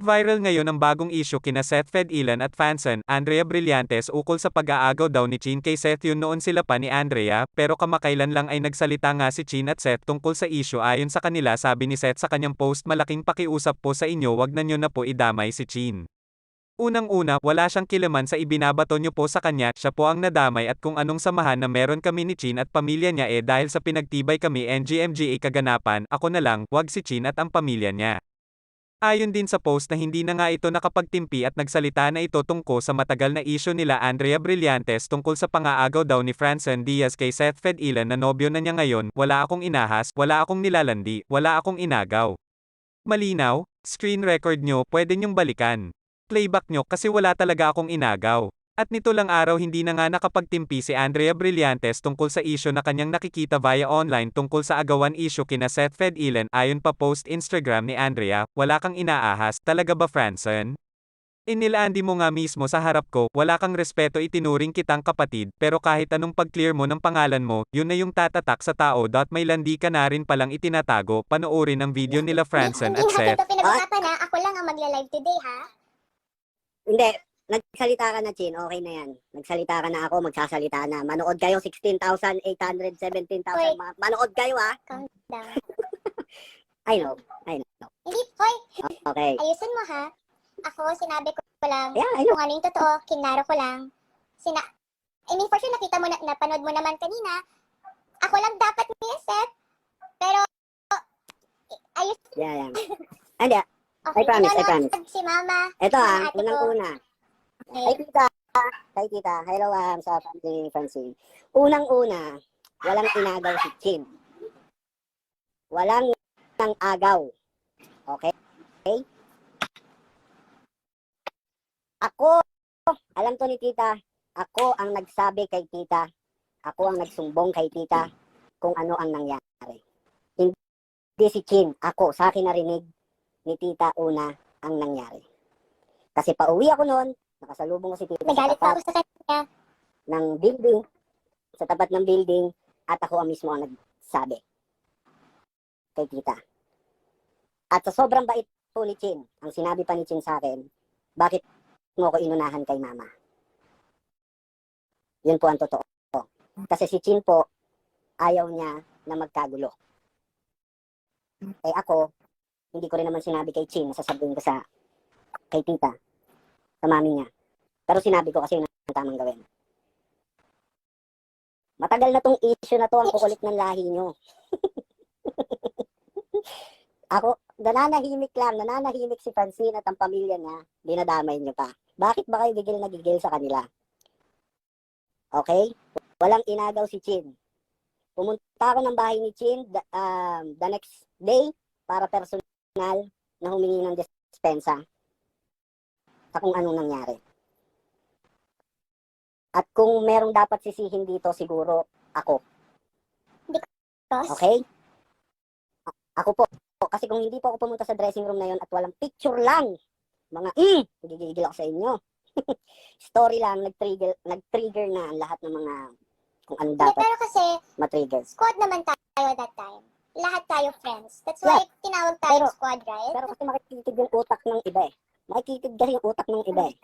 Viral ngayon ang bagong issue kina Seth Fedilan at Fanson, Andrea Brillantes ukol sa pag-aagaw daw ni Chin kay Seth. Yun noon sila pa ni Andrea, pero kamakailan lang ay nagsalita nga si Chin at Seth tungkol sa issue. Ayon sa kanila, sabi ni Seth sa kanyang post, malaking pakiusap po sa inyo, wag na nyo na po idamay si Chin. Unang-una, wala siyang kilaman sa ibinabato niyo po sa kanya, siya po ang nadamay at kung anong samahan na meron kami ni Chin at pamilya niya dahil sa pinagtibay kami NGMGA kaganapan, ako na lang, wag si Chin at ang pamilya niya. Ayon din sa post na hindi na nga ito nakapagtimpi at nagsalita na ito tungkol sa matagal na issue nila Andrea Brillantes tungkol sa pang-aagaw daw ni Francine Diaz kay Seth Fedilan na nobyo na niya ngayon, wala akong inahas, wala akong nilalandi, wala akong inagaw. Malinaw? Screen record nyo, pwede nyong balikan. Playback nyo kasi wala talaga akong inagaw. At nito lang araw hindi na nga nakapagtimpi si Andrea Brillantes tungkol sa issue na kanyang nakikita via online tungkol sa agawan issue kina Seth Fedilan. Ayon pa post Instagram ni Andrea, wala kang inaahas, talaga ba Francine? Inilandi mo nga mismo sa harap ko, wala kang respeto, itinuring kitang kapatid, pero kahit anong pag-clear mo ng pangalan mo, yun na yung tatatak sa tao. May landi ka na rin palang itinatago. Panoorin ang video nila Francine Hindi at natin Seth. ito pinag-usapan ha. Ako lang ang magla-live today ha. Hindi. Nagsalita ka na, Chin. Okay na yan. Nagsalita ka na, ako magsasalita na. Manood kayo, 16,800, 17,000. Wait. Manood kayo, ha? Calm down. I know. Hindi, hoy, Okay. ayusin mo ha. Ako, sinabi ko lang Yeah, I know. kung ano yung totoo, kinaro ko lang. I mean, for sure, nakita mo, napanood mo naman kanina. Ako lang dapat ni Seth. Pero, ayos. Yeah. Hindi, Okay, I promise. nanonood si Mama. Ito, ng ha? ate ko. Unang-una. Okay. Kay tita. Hello, sa family Francine. Unang-una, walang inagaw si Chin. Walang nang agaw. Okay? Ako, alam to ni tita, ako ang nagsabi kay tita, ako ang nagsumbong kay tita kung ano ang nangyari. Hindi si Chin, ako, sa akin narinig ni tita una ang nangyari. Kasi pauwi ako noon, nakasalubong ko si tita Nagalit pa ako sa kanya. ng building, sa tapat ng building, at ako ang mismo ang nagsabi kay tita. At sa sobrang bait po ni Chin, ang sinabi pa ni Chin sa akin, bakit mo ko inunahan kay mama? Yun po ang totoo. Kasi si Chin po, ayaw niya na magkagulo. Ako, hindi ko rin naman sinabi kay Chin na sasabihin ko kay tita, sa mami niya. Pero sinabi ko kasi yun ang tamang gawin. Matagal na tong issue na to, ang kukulit ng lahi nyo. Ako, nananahimik si Francine at ang pamilya niya, dinadamay niyo pa. Bakit ba kayo gigil na gigil sa kanila? Okay? Walang inagaw si Chin. Pumunta ako ng bahay ni Chin the next day para personal na humingi ng dispensa sa kung anong nangyari. At kung merong dapat sisihin dito, siguro ako. Boss. Okay? Ako po. Kasi kung hindi po ako pumunta sa dressing room na yon at walang picture lang, nagigigil ako sa inyo. Story lang, nag-trigger na ang lahat ng mga kung ano Hindi, dapat pero kasi, matrigger. squad naman tayo that time. Lahat tayo friends. That's why tinawag tayong Pero- squad, right? Pero kasi makikitid yung utak ng iba eh. Makikitid kasi yung utak ng iba eh.